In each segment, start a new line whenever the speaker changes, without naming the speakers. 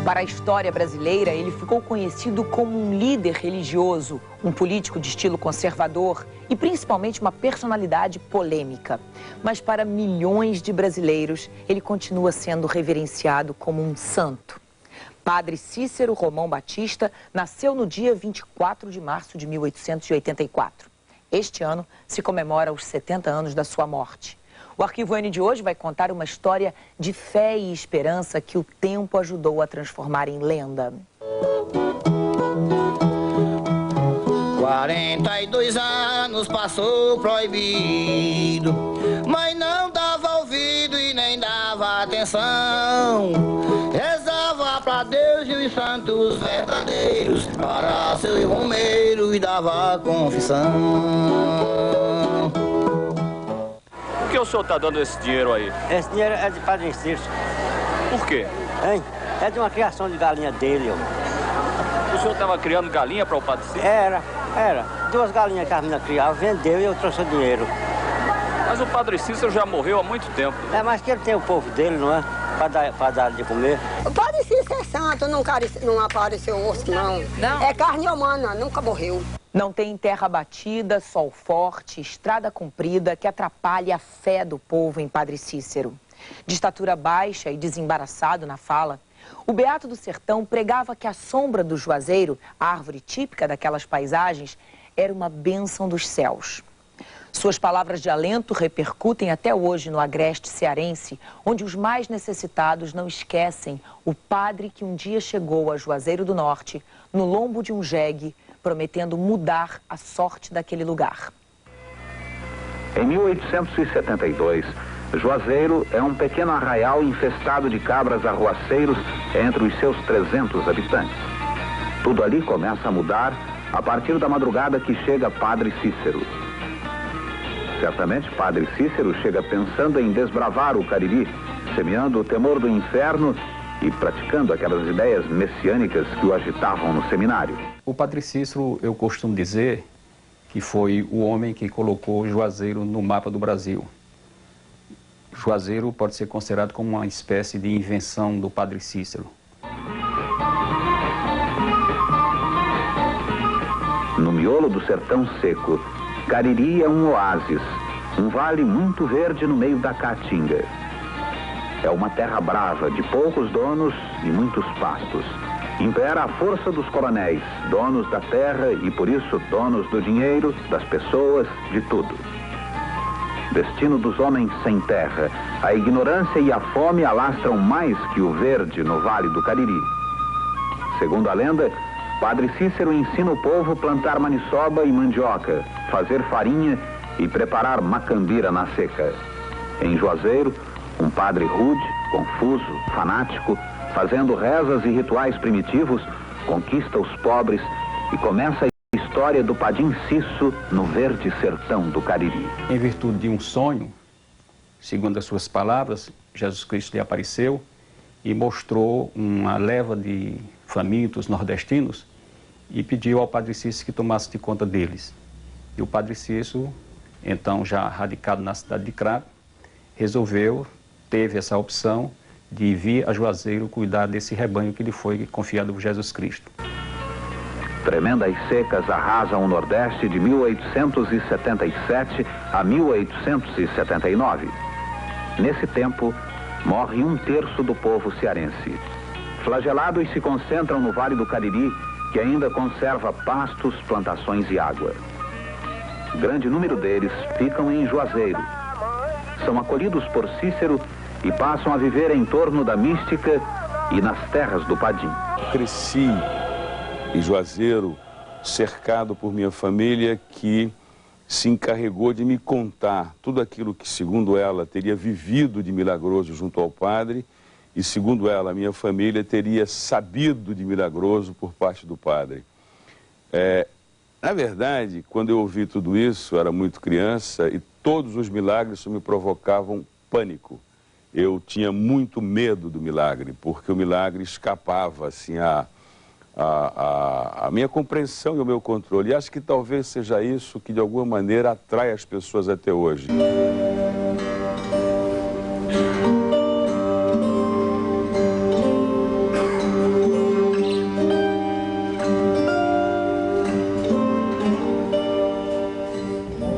Para a história brasileira, ele ficou conhecido como um líder religioso, um político de estilo conservador e principalmente uma personalidade polêmica. Mas para milhões de brasileiros, ele continua sendo reverenciado como um santo. Padre Cícero Romão Batista nasceu no dia 24 de março de 1884. Este ano se comemora os 70 anos da sua morte. O Arquivo N de hoje vai contar uma história de fé e esperança que o tempo ajudou a transformar em lenda.
42 anos passou proibido, mas não dava ouvido e nem dava atenção. Rezava pra Deus e os santos verdadeiros, para seu Romeiro e dava confissão.
Por que o senhor está dando esse dinheiro aí?
Esse dinheiro é de Padre Cícero.
Por quê?
Hein? É de uma criação de galinha dele, ó.
O senhor estava criando galinha para o Padre Cícero?
Era. 2 galinhas que a menina criava, vendeu e eu trouxe o dinheiro.
Mas o Padre Cícero já morreu há muito tempo.
É, mas que ele tem o povo dele, não é? Para dar de comer.
O Padre Cícero é santo, não apareceu osso, não. É carne humana, nunca morreu.
Não tem terra batida, sol forte, estrada comprida que atrapalhe a fé do povo em Padre Cícero. De estatura baixa e desembaraçado na fala, o Beato do Sertão pregava que a sombra do juazeiro, a árvore típica daquelas paisagens, era uma bênção dos céus. Suas palavras de alento repercutem até hoje no agreste cearense, onde os mais necessitados não esquecem o padre que um dia chegou a Juazeiro do Norte, no lombo de um jegue, prometendo mudar a sorte daquele lugar.
Em 1872, Juazeiro é um pequeno arraial infestado de cabras arruaceiros entre os seus 300 habitantes. Tudo ali começa a mudar a partir da madrugada que chega Padre Cícero. Certamente Padre Cícero chega pensando em desbravar o Cariri, semeando o temor do inferno e praticando aquelas ideias messiânicas que o agitavam no seminário.
O Padre Cícero, eu costumo dizer que foi o homem que colocou Juazeiro no mapa do Brasil. Juazeiro pode ser considerado como uma espécie de invenção do Padre Cícero.
No miolo do sertão seco, Cariri é um oásis, um vale muito verde no meio da Caatinga. É uma terra brava, de poucos donos e muitos pastos. Impera a força dos coronéis, donos da terra e, por isso, donos do dinheiro, das pessoas, de tudo. Destino dos homens sem terra, a ignorância e a fome alastram mais que o verde no Vale do Cariri. Segundo a lenda, Padre Cícero ensina o povo a plantar maniçoba e mandioca, fazer farinha e preparar macambira na seca. Em Juazeiro, um padre rude, confuso, fanático, fazendo rezas e rituais primitivos, conquista os pobres e começa a história do Padim Cisso no verde sertão do Cariri.
Em virtude de um sonho, segundo as suas palavras, Jesus Cristo lhe apareceu e mostrou uma leva de famintos nordestinos e pediu ao Padre Cícero que tomasse de conta deles. E o Padre Cícero, então já radicado na cidade de Crato, teve essa opção de vir a Juazeiro cuidar desse rebanho que lhe foi confiado por Jesus Cristo.
Tremendas secas arrasam o Nordeste de 1877 a 1879. Nesse tempo, morre 1/3 do povo cearense. Flagelados se concentram no Vale do Cariri, que ainda conserva pastos, plantações e água. Grande número deles ficam em Juazeiro. São acolhidos por Cícero e passam a viver em torno da mística e nas terras do Padim.
Cresci em Juazeiro, cercado por minha família, que se encarregou de me contar tudo aquilo que, segundo ela, teria vivido de milagroso junto ao padre e, segundo ela, a minha família teria sabido de milagroso por parte do padre. Na verdade, quando eu ouvi tudo isso, eu era muito criança e todos os milagres me provocavam pânico. Eu tinha muito medo do milagre, porque o milagre escapava assim, a minha compreensão e o meu controle. E acho que talvez seja isso que de alguma maneira atrai as pessoas até hoje.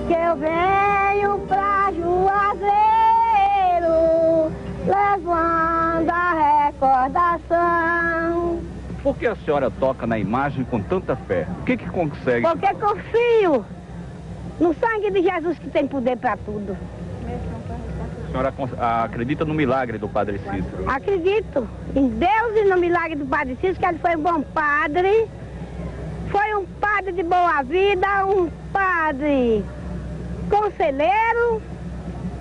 Que eu venho pra Juazeiro, levando a recordação.
Por que a senhora toca na imagem com tanta fé? O que consegue?
Porque confio no sangue de Jesus que tem poder para tudo.
A senhora acredita no milagre do Padre Cícero?
Acredito em Deus e no milagre do Padre Cícero, que ele foi um bom padre. Foi um padre de boa vida, um padre conselheiro,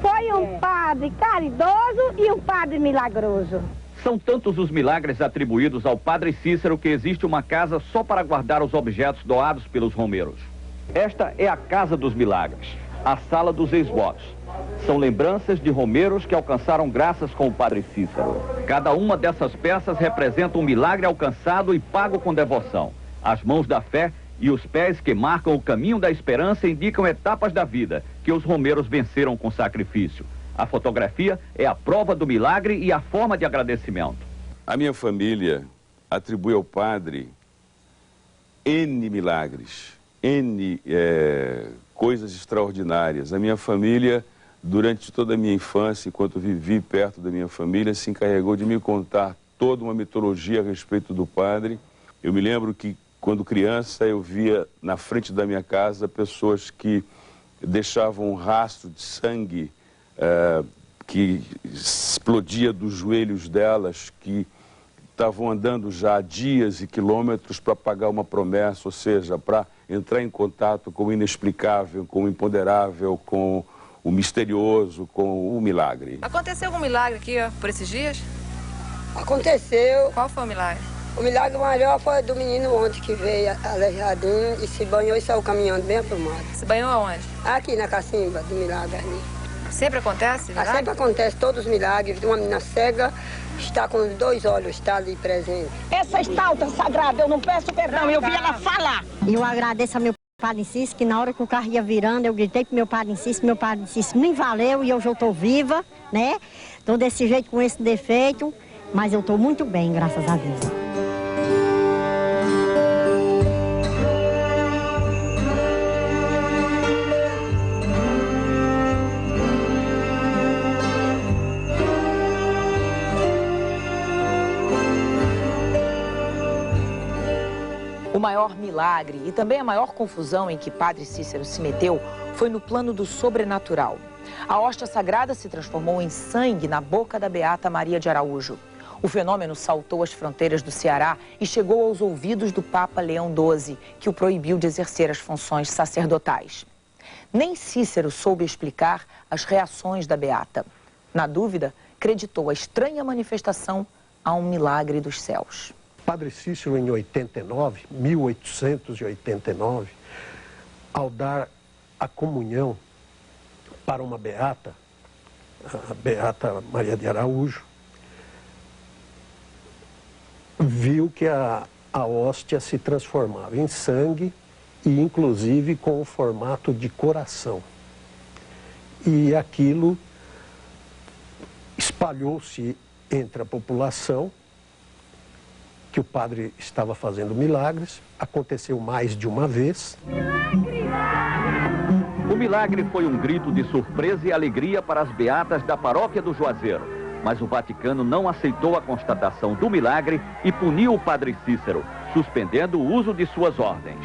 foi um padre caridoso e um padre milagroso.
São tantos os milagres atribuídos ao Padre Cícero que existe uma casa só para guardar os objetos doados pelos romeiros. Esta é a Casa dos Milagres, a Sala dos Ex-Votos. São lembranças de romeiros que alcançaram graças com o Padre Cícero. Cada uma dessas peças representa um milagre alcançado e pago com devoção. As mãos da fé e os pés que marcam o caminho da esperança indicam etapas da vida que os romeiros venceram com sacrifício. A fotografia é a prova do milagre e a forma de agradecimento.
A minha família atribui ao padre N milagres, N coisas extraordinárias. A minha família, durante toda a minha infância, enquanto vivi perto da minha família, se encarregou de me contar toda uma mitologia a respeito do padre. Eu me lembro que, quando criança, eu via na frente da minha casa pessoas que deixavam um rastro de sangue que explodia dos joelhos delas, que estavam andando já há dias e quilômetros para pagar uma promessa, ou seja, para entrar em contato com o inexplicável, com o imponderável, com o misterioso, com o milagre.
Aconteceu algum milagre aqui, ó, por esses dias?
Aconteceu.
Qual foi o milagre?
O milagre maior foi do menino ontem que veio aleijadinho e se banhou e saiu caminhando bem aprumado.
Se banhou aonde?
Aqui na cacimba do milagre ali.
Sempre acontece milagre?
Sempre acontece, todos os milagres. Uma menina cega está com os 2 olhos, está ali presente.
Essa estalta sagrada, eu não peço perdão, eu vi ela falar.
Eu agradeço ao meu Padre Cícero, que na hora que o carro ia virando, eu gritei pro meu Padre Cícero me valeu e hoje eu estou viva, né? Estou desse jeito, com esse defeito, mas eu estou muito bem, graças a Deus.
O maior milagre e também a maior confusão em que Padre Cícero se meteu foi no plano do sobrenatural. A hóstia sagrada se transformou em sangue na boca da beata Maria de Araújo. O fenômeno saltou as fronteiras do Ceará e chegou aos ouvidos do Papa Leão XII, que o proibiu de exercer as funções sacerdotais. Nem Cícero soube explicar as reações da beata. Na dúvida, creditou a estranha manifestação a um milagre dos céus.
Padre Cícero, em 1889, ao dar a comunhão para uma beata, a beata Maria de Araújo, viu que a hóstia se transformava em sangue e inclusive com o formato de coração. E aquilo espalhou-se entre a população, que o padre estava fazendo milagres, aconteceu mais de uma vez.
O milagre foi um grito de surpresa e alegria para as beatas da paróquia do Juazeiro, mas o Vaticano não aceitou a constatação do milagre e puniu o Padre Cícero, suspendendo o uso de suas ordens.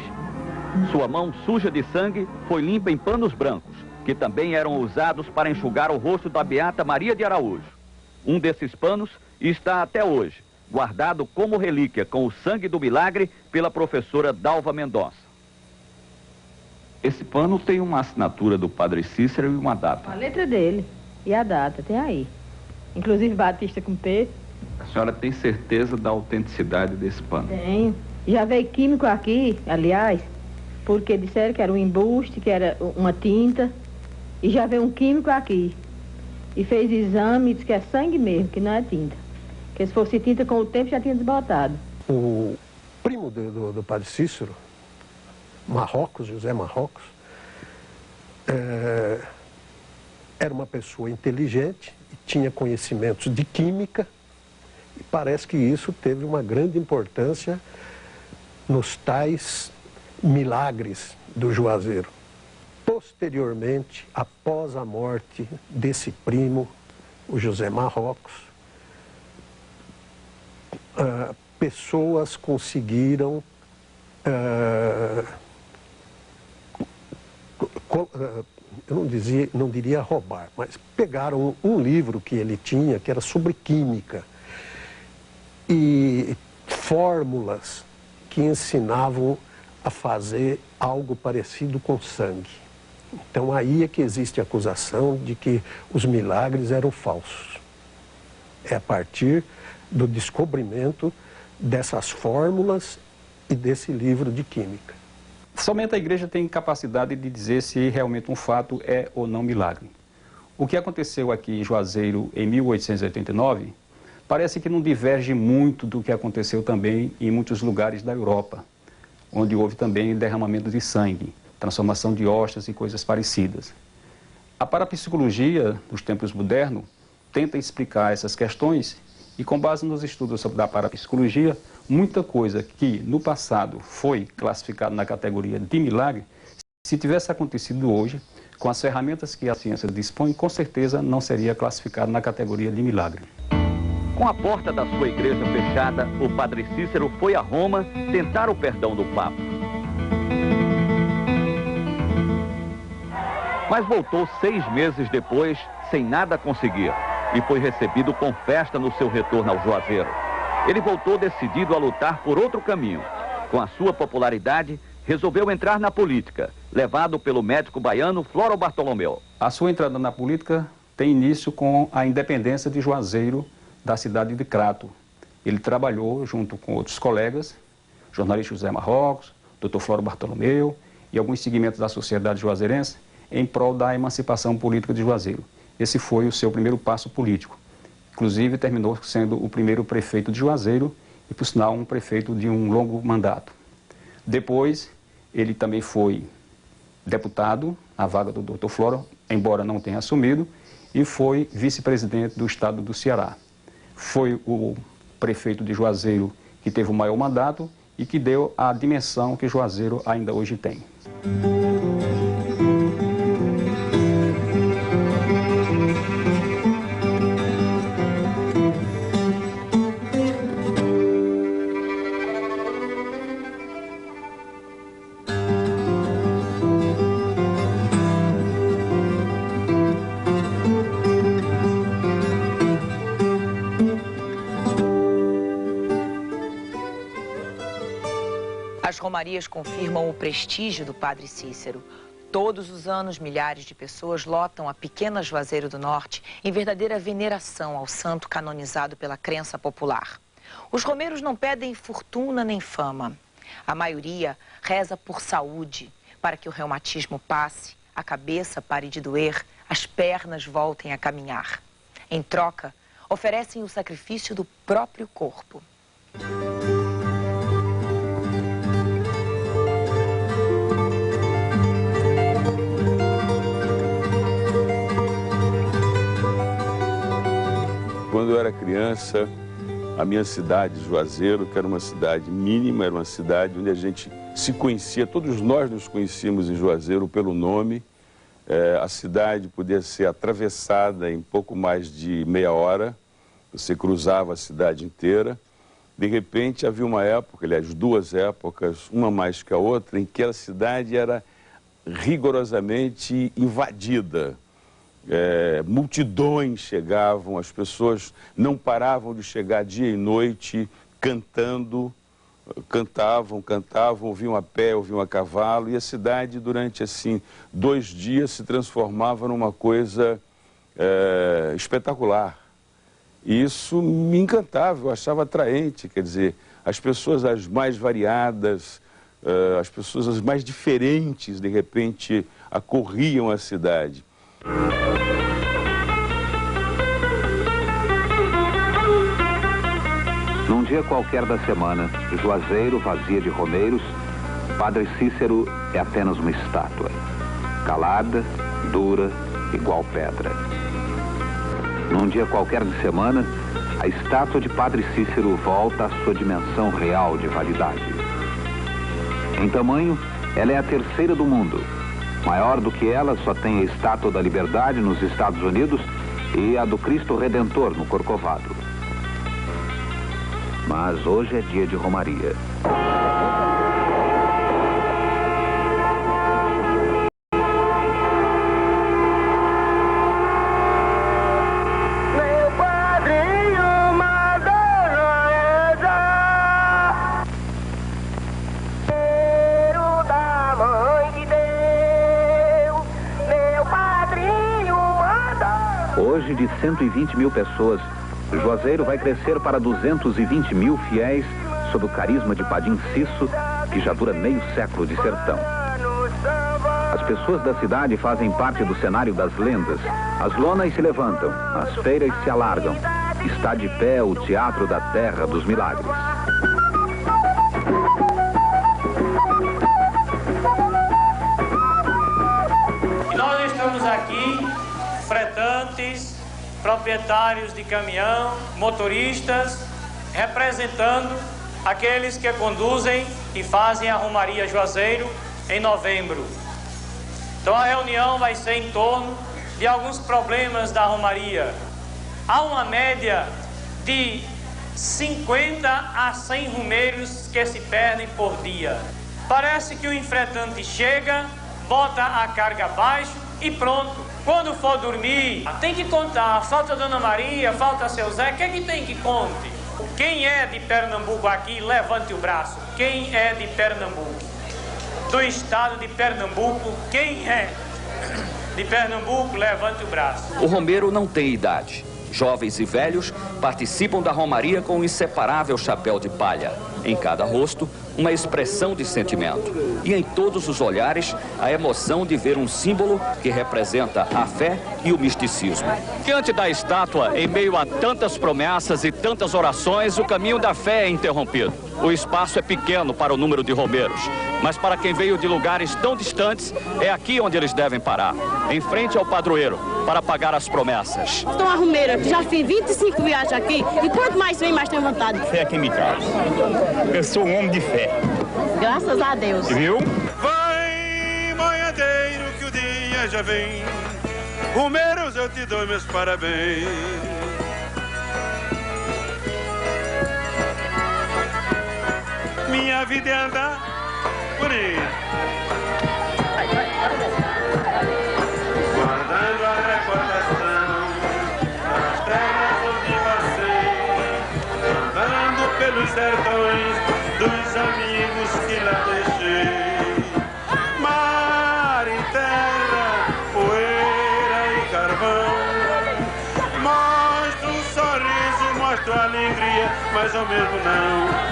Sua mão suja de sangue foi limpa em panos brancos, que também eram usados para enxugar o rosto da beata Maria de Araújo. Um desses panos está até hoje guardado como relíquia com o sangue do milagre pela professora Dalva Mendonça. Esse pano tem uma assinatura do Padre Cícero e uma data.
A letra dele e a data, tem aí. Inclusive Batista com P.
A senhora tem certeza da autenticidade desse pano?
Tenho. Já veio químico aqui, aliás, porque disseram que era um embuste, que era uma tinta. E já veio um químico aqui. E fez exame e disse que é sangue mesmo, que não é tinta. Porque se fosse tinta, com o tempo já tinha desbotado.
O primo do Padre Cícero, Marrocos, José Marrocos, era uma pessoa inteligente, tinha conhecimentos de química, e parece que isso teve uma grande importância nos tais milagres do Juazeiro. Posteriormente, após a morte desse primo, o José Marrocos, pessoas conseguiram eu não diria roubar, mas pegaram um livro que ele tinha, que era sobre química, e fórmulas que ensinavam a fazer algo parecido com sangue. Então aí é que existe a acusação de que os milagres eram falsos. É a partir do descobrimento dessas fórmulas e desse livro de química.
Somente a igreja tem capacidade de dizer se realmente um fato é ou não milagre. O que aconteceu aqui em Juazeiro em 1889 parece que não diverge muito do que aconteceu também em muitos lugares da Europa, onde houve também derramamento de sangue, transformação de hóstias e coisas parecidas. A parapsicologia, nos tempos modernos, tenta explicar essas questões e, com base nos estudos da parapsicologia, muita coisa que no passado foi classificada na categoria de milagre, se tivesse acontecido hoje, com as ferramentas que a ciência dispõe, com certeza não seria classificado na categoria de milagre.
Com a porta da sua igreja fechada, o Padre Cícero foi a Roma tentar o perdão do Papa. Mas voltou 6 meses depois, sem nada conseguir, e foi recebido com festa no seu retorno ao Juazeiro. Ele voltou decidido a lutar por outro caminho. Com a sua popularidade, resolveu entrar na política, levado pelo médico baiano Floro Bartolomeu.
A sua entrada na política tem início com a independência de Juazeiro da cidade de Crato. Ele trabalhou junto com outros colegas, jornalista José Marrocos, Dr. Floro Bartolomeu e alguns segmentos da sociedade juazeirense em prol da emancipação política de Juazeiro. Esse foi o seu primeiro passo político. Inclusive, terminou sendo o primeiro prefeito de Juazeiro e, por sinal, um prefeito de um longo mandato. Depois, ele também foi deputado, na vaga do Dr. Floro, embora não tenha assumido, e foi vice-presidente do estado do Ceará. Foi o prefeito de Juazeiro que teve o maior mandato e que deu a dimensão que Juazeiro ainda hoje tem.
As romarias confirmam o prestígio do Padre Cícero. Todos os anos, milhares de pessoas lotam a pequena Juazeiro do Norte em verdadeira veneração ao santo canonizado pela crença popular. Os romeiros não pedem fortuna nem fama. A maioria reza por saúde, para que o reumatismo passe, a cabeça pare de doer, as pernas voltem a caminhar. Em troca, oferecem o sacrifício do próprio corpo.
Quando eu era criança, a minha cidade, Juazeiro, que era uma cidade mínima, era uma cidade onde a gente se conhecia, todos nós nos conhecíamos em Juazeiro pelo nome. A cidade podia ser atravessada em pouco mais de meia hora, você cruzava a cidade inteira. De repente havia uma época, aliás, 2 épocas, uma mais que a outra, em que a cidade era rigorosamente invadida. Multidões chegavam, as pessoas não paravam de chegar dia e noite cantando cantavam, ouviam a pé, ouviam a cavalo, e a cidade, durante, assim, 2 dias, se transformava numa coisa espetacular. E isso me encantava, eu achava atraente, quer dizer, as pessoas as mais variadas, as pessoas as mais diferentes, de repente, acorriam a cidade.
Num dia qualquer da semana, Juazeiro vazia de romeiros, Padre Cícero é apenas uma estátua, calada, dura, igual pedra. Num dia qualquer de semana, a estátua de Padre Cícero volta à sua dimensão real de validade. Em tamanho, ela é a terceira do mundo. Maior do que ela, só tem a Estátua da Liberdade nos Estados Unidos e a do Cristo Redentor no Corcovado. Mas hoje é dia de romaria. Hoje, de 120 mil pessoas, Juazeiro vai crescer para 220 mil fiéis sob o carisma de Padim Cisso, que já dura meio século de sertão. As pessoas da cidade fazem parte do cenário das lendas. As lonas se levantam, as feiras se alargam. Está de pé o Teatro da Terra dos Milagres.
E nós estamos aqui, fretantes, proprietários de caminhão, motoristas, representando aqueles que conduzem e fazem a Romaria Juazeiro em novembro. Então a reunião vai ser em torno de alguns problemas da Romaria. Há uma média de 50 a 100 romeiros que se perdem por dia. Parece que o enfretante chega, bota a carga abaixo e pronto. Quando for dormir, tem que contar. Falta Dona Maria, falta seu Zé, o que é que tem que conte? Quem é de Pernambuco aqui, levante o braço. Quem é de Pernambuco? Do estado de Pernambuco, quem é de Pernambuco, levante o braço.
O romeiro não tem idade. Jovens e velhos participam da romaria com um inseparável chapéu de palha. Em cada rosto, uma expressão de sentimento. E em todos os olhares, a emoção de ver um símbolo que representa a fé e o misticismo.
Diante da estátua, em meio a tantas promessas e tantas orações, o caminho da fé é interrompido. O espaço é pequeno para o número de romeiros, mas para quem veio de lugares tão distantes, é aqui onde eles devem parar, em frente ao padroeiro, para pagar as promessas.
Sou uma romeira, já fiz 25 viagens aqui, e quanto mais vem, mais tenho vontade.
Fé aqui me casa. Eu sou um homem de fé.
Graças a Deus.
Viu?
Vai, boiadeiro, que o dia já vem. Romeiros, eu te dou meus parabéns. Minha vida é andar por aí, guardando a recordação das terras onde passei, andando pelos sertões dos amigos que lá deixei. Mar e terra, poeira e carvão, mostro um sorriso, mostro alegria, mas ao mesmo não.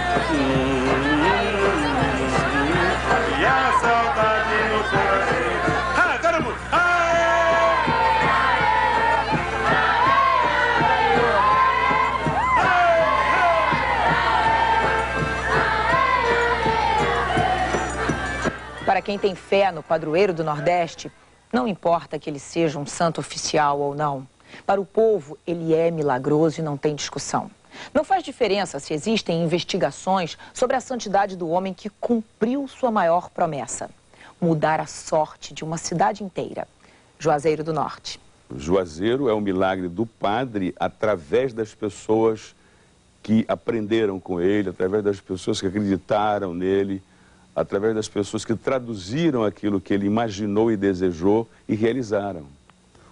E a saudade no coração. Ah, caramba!
Para quem tem fé no padroeiro do Nordeste, não importa que ele seja um santo oficial ou não. Para o povo, ele é milagroso e não tem discussão. Não faz diferença se existem investigações sobre a santidade do homem que cumpriu sua maior promessa: mudar a sorte de uma cidade inteira. Juazeiro do Norte.
Juazeiro é um milagre do padre através das pessoas que aprenderam com ele, através das pessoas que acreditaram nele, através das pessoas que traduziram aquilo que ele imaginou e desejou e realizaram.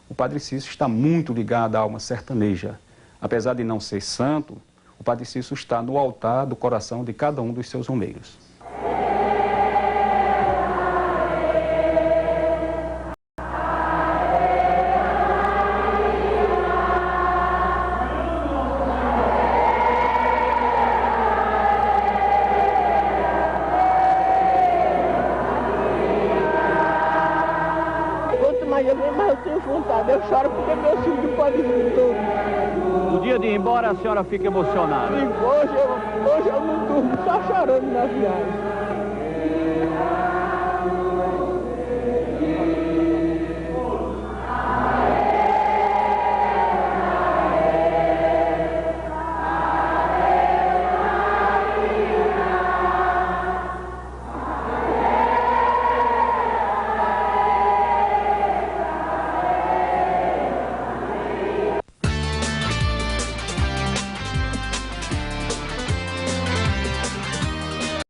O Padre Cícero está muito ligado à alma sertaneja. Apesar de não ser santo, o Padre Cícero está no altar do coração de cada um dos seus romeiros.
Mas eu tenho vontade, eu choro porque meu filho pode vir todo.
No dia de ir embora, a senhora fica emocionada.
Hoje eu não durmo, só chorando na viagem.